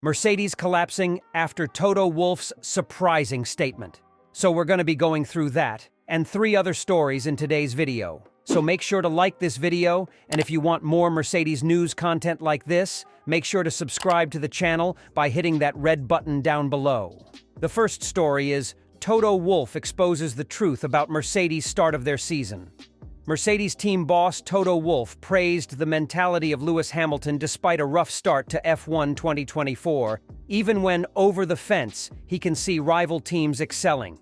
Mercedes collapsing after Toto Wolff's surprising statement. So we're going to be going through that and 3 other stories in today's video. So make sure to like this video, and if you want more Mercedes news content like this, make sure to subscribe to the channel by hitting that red button down below. The first story is Toto Wolff exposes the truth about Mercedes' start of their season. Mercedes team boss Toto Wolff praised the mentality of Lewis Hamilton despite a rough start to F1 2024, even when over the fence he can see rival teams excelling.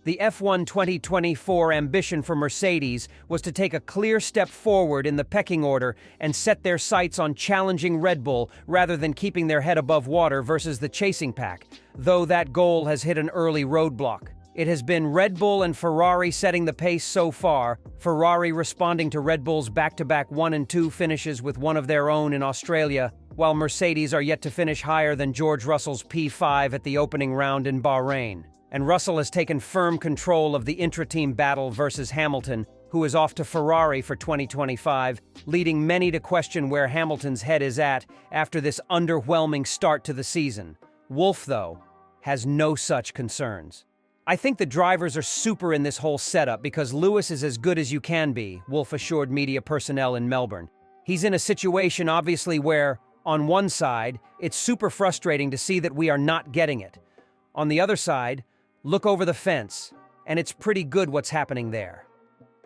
The F1 2024 ambition for Mercedes was to take a clear step forward in the pecking order and set their sights on challenging Red Bull rather than keeping their head above water versus the chasing pack, though that goal has hit an early roadblock. It has been Red Bull and Ferrari setting the pace so far, Ferrari responding to Red Bull's back-to-back 1 and 2 finishes with one of their own in Australia, while Mercedes are yet to finish higher than George Russell's P5 at the opening round in Bahrain. And Russell has taken firm control of the intra-team battle versus Hamilton, who is off to Ferrari for 2025, leading many to question where Hamilton's head is at after this underwhelming start to the season. Wolff, though, has no such concerns. "I think the drivers are super in this whole setup because Lewis is as good as you can be," Wolff assured media personnel in Melbourne. "He's in a situation, obviously, where, on one side, it's super frustrating to see that we are not getting it. On the other side, look over the fence, and it's pretty good what's happening there.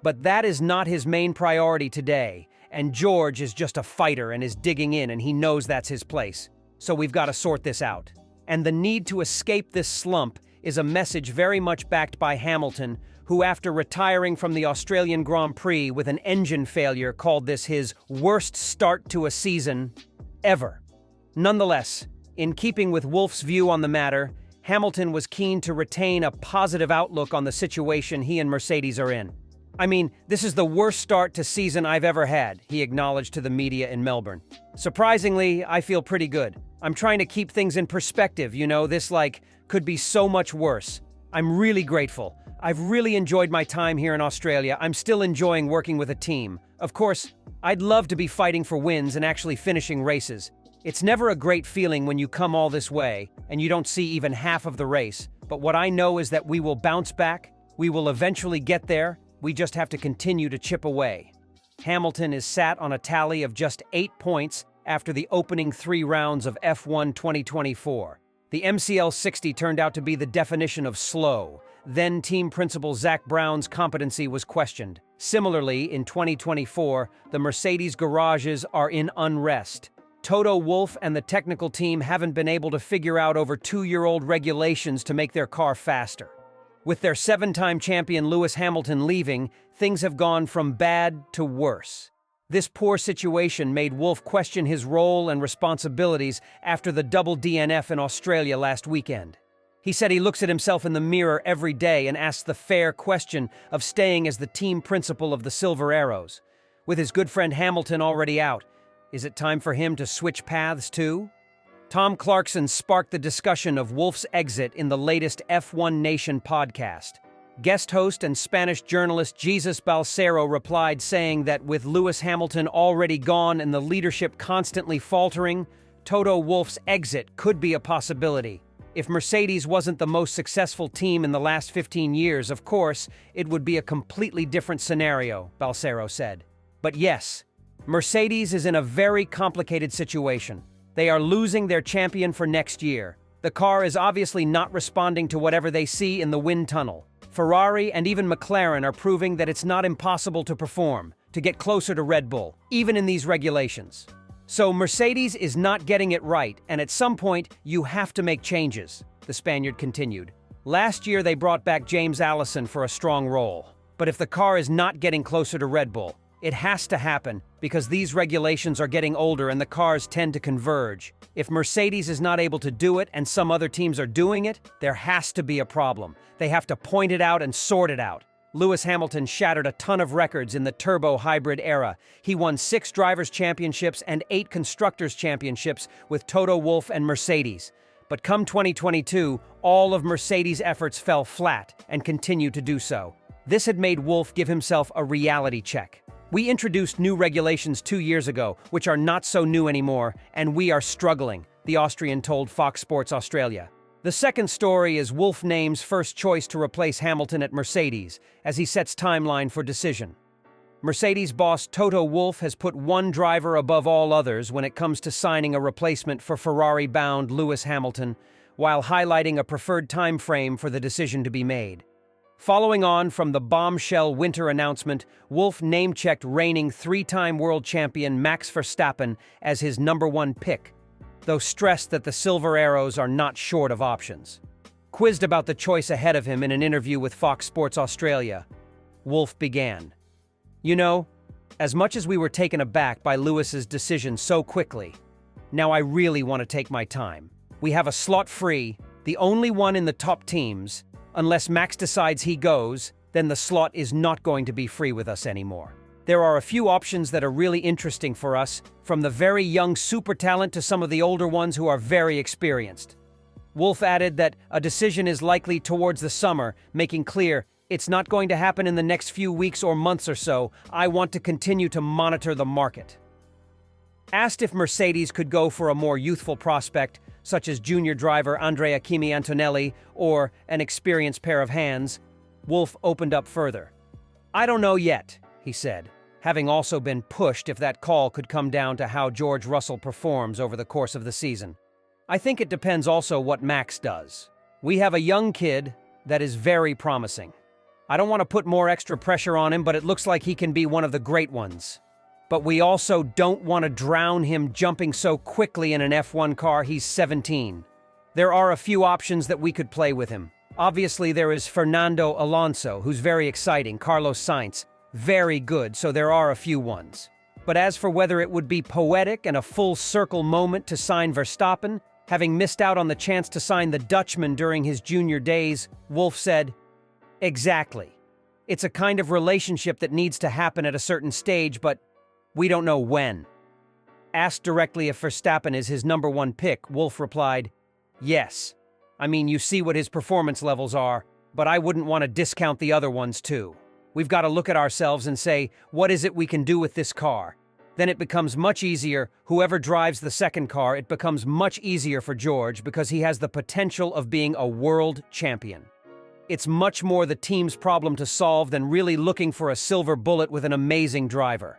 But that is not his main priority today, and George is just a fighter and is digging in, and he knows that's his place. So we've got to sort this out." And the need to escape this slump is a message very much backed by Hamilton, who after retiring from the Australian Grand Prix with an engine failure called this his worst start to a season ever. Nonetheless, in keeping with Wolff's view on the matter, Hamilton was keen to retain a positive outlook on the situation he and Mercedes are in. "I mean, this is the worst start to season I've ever had," he acknowledged to the media in Melbourne. "Surprisingly, I feel pretty good. I'm trying to keep things in perspective, this could be so much worse. I'm really grateful. I've really enjoyed my time here in Australia. I'm still enjoying working with a team. Of course, I'd love to be fighting for wins and actually finishing races. It's never a great feeling when you come all this way and you don't see even half of the race. But what I know is that we will bounce back. We will eventually get there. We just have to continue to chip away." Hamilton is sat on a tally of just 8 points after the opening 3 rounds of F1 2024. The MCL 60 turned out to be the definition of slow. Then team principal Zak Brown's competency was questioned. Similarly, in 2024, the Mercedes garages are in unrest. Toto Wolff and the technical team haven't been able to figure out over 2-year-old regulations to make their car faster. With their 7-time champion Lewis Hamilton leaving, things have gone from bad to worse. This poor situation made Wolff question his role and responsibilities after the double DNF in Australia last weekend. He said he looks at himself in the mirror every day and asks the fair question of staying as the team principal of the Silver Arrows. With his good friend Hamilton already out, is it time for him to switch paths too? Tom Clarkson sparked the discussion of Wolff's exit in the latest F1 Nation podcast. Guest host and Spanish journalist Jesus Balcero replied saying that with Lewis Hamilton already gone and the leadership constantly faltering, Toto Wolff's exit could be a possibility. If Mercedes wasn't the most successful team in the last 15 years, of course, it would be a completely different scenario, Balcero said. But yes, Mercedes is in a very complicated situation. They are losing their champion for next year. The car is obviously not responding to whatever they see in the wind tunnel. Ferrari and even McLaren are proving that it's not impossible to perform, to get closer to Red Bull, even in these regulations. So Mercedes is not getting it right, and at some point, you have to make changes, the Spaniard continued. Last year, they brought back James Allison for a strong role. But if the car is not getting closer to Red Bull, it has to happen because these regulations are getting older and the cars tend to converge. If Mercedes is not able to do it and some other teams are doing it, there has to be a problem. They have to point it out and sort it out. Lewis Hamilton shattered a ton of records in the turbo hybrid era. He won 6 drivers' championships and 8 constructors' championships with Toto Wolff and Mercedes. But come 2022, all of Mercedes' efforts fell flat and continue to do so. This had made Wolff give himself a reality check. We introduced new regulations 2 years ago, which are not so new anymore, and we are struggling. the Austrian told Fox Sports Australia. The second story is Wolff names first choice to replace Hamilton at Mercedes, as he sets timeline for decision. Mercedes boss Toto Wolff has put one driver above all others when it comes to signing a replacement for Ferrari-bound Lewis Hamilton, while highlighting a preferred time frame for the decision to be made. Following on from the bombshell winter announcement, Wolff name-checked reigning three-time world champion Max Verstappen as his #1 pick, though stressed that the Silver Arrows are not short of options. Quizzed about the choice ahead of him in an interview with Fox Sports Australia, Wolff began. "You know, as much as we were taken aback by Lewis's decision so quickly, now I really want to take my time. We have a slot free, the only one in the top teams. Unless Max decides he goes, then the slot is not going to be free with us anymore. There are a few options that are really interesting for us, from the very young super talent to some of the older ones who are very experienced." Wolff added that a decision is likely towards the summer, making clear, "It's not going to happen in the next few weeks or months or so. I want to continue to monitor the market." Asked if Mercedes could go for a more youthful prospect, such as junior driver Andrea Kimi Antonelli or an experienced pair of hands, Wolff opened up further. "I don't know yet," he said, having also been pushed if that call could come down to how George Russell performs over the course of the season. "I think it depends also what Max does. We have a young kid that is very promising. I don't want to put more extra pressure on him, but it looks like he can be one of the great ones. But we also don't want to drown him jumping so quickly in an F1 car. He's 17. There are a few options that we could play with him. Obviously, there is Fernando Alonso, who's very exciting, Carlos Sainz, very good, so there are a few ones. But as for whether it would be poetic and a full circle moment to sign Verstappen, having missed out on the chance to sign the Dutchman during his junior days, Wolff said, "Exactly. It's a kind of relationship that needs to happen at a certain stage, but we don't know when." Asked directly if Verstappen is his #1 pick, Wolff replied, "Yes. I mean, you see what his performance levels are, but I wouldn't want to discount the other ones too. We've got to look at ourselves and say, what is it we can do with this car? Then it becomes much easier. Whoever drives the second car, it becomes much easier for George because he has the potential of being a world champion. It's much more the team's problem to solve than really looking for a silver bullet with an amazing driver."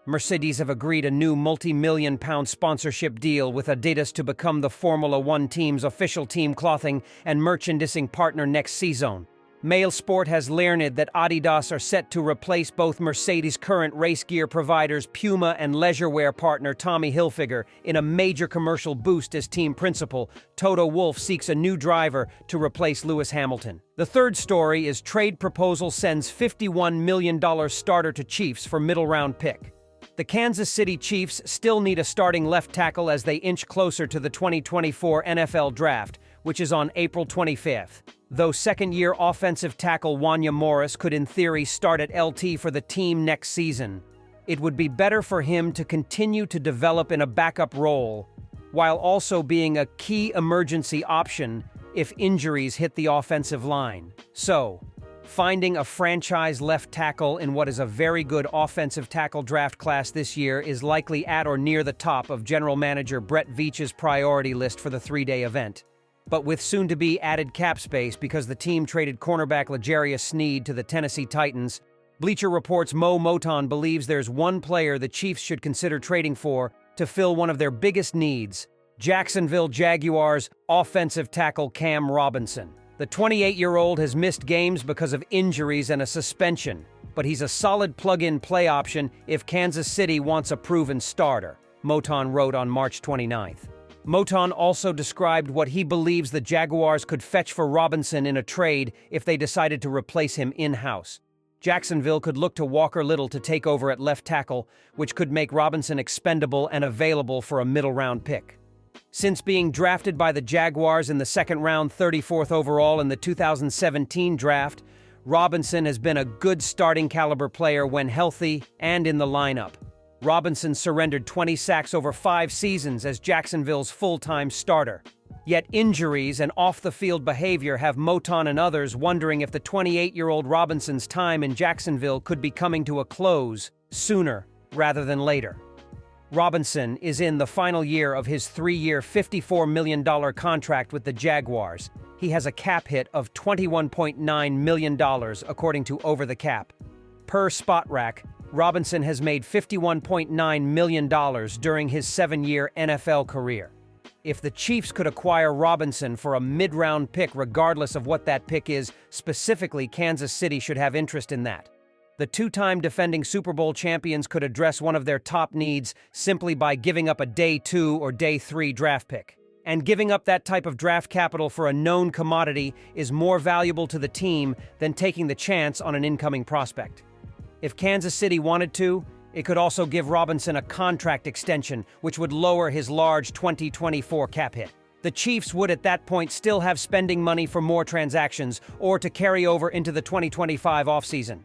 Mercedes have agreed a new multi-million-pound sponsorship deal with Adidas to become the Formula One team's official team clothing and merchandising partner next season. Mail Sport has learned that Adidas are set to replace both Mercedes' current race gear providers Puma and leisurewear partner Tommy Hilfiger in a major commercial boost as team principal. Toto Wolff seeks a new driver to replace Lewis Hamilton. The third story is trade proposal sends $51 million starter to Chiefs for middle round pick. The Kansas City Chiefs still need a starting left tackle as they inch closer to the 2024 NFL Draft, which is on April 25th. Though second-year offensive tackle Wanya Morris could in theory start at LT for the team next season, it would be better for him to continue to develop in a backup role, while also being a key emergency option if injuries hit the offensive line. So, finding a franchise left tackle in what is a very good offensive tackle draft class this year is likely at or near the top of general manager Brett Veach's priority list for the three-day event. But with soon-to-be added cap space because the team traded cornerback L'Jarius Sneed to the Tennessee Titans, Bleacher Report's Mo Moton believes there's one player the Chiefs should consider trading for to fill one of their biggest needs: Jacksonville Jaguars offensive tackle Cam Robinson. The 28-year-old has missed games because of injuries and a suspension, but he's a solid plug-in play option if Kansas City wants a proven starter, Moton wrote on March 29th. Moton also described what he believes the Jaguars could fetch for Robinson in a trade if they decided to replace him in-house. Jacksonville could look to Walker Little to take over at left tackle, which could make Robinson expendable and available for a middle-round pick. Since being drafted by the Jaguars in the second round 34th overall in the 2017 draft, Robinson has been a good starting caliber player when healthy and in the lineup. Robinson surrendered 20 sacks over 5 seasons as Jacksonville's full-time starter. Yet injuries and off-the-field behavior have Moton and others wondering if the 28-year-old Robinson's time in Jacksonville could be coming to a close sooner rather than later. Robinson is in the final year of his 3-year, $54 million contract with the Jaguars. He has a cap hit of $21.9 million, according to Over the Cap. Per Spotrac, Robinson has made $51.9 million during his 7-year NFL career. If the Chiefs could acquire Robinson for a mid-round pick, regardless of what that pick is, specifically Kansas City should have interest in that. The two-time defending Super Bowl champions could address one of their top needs simply by giving up a day 2 or day 3 draft pick. And giving up that type of draft capital for a known commodity is more valuable to the team than taking the chance on an incoming prospect. If Kansas City wanted to, it could also give Robinson a contract extension, which would lower his large 2024 cap hit. The Chiefs would at that point still have spending money for more transactions or to carry over into the 2025 offseason.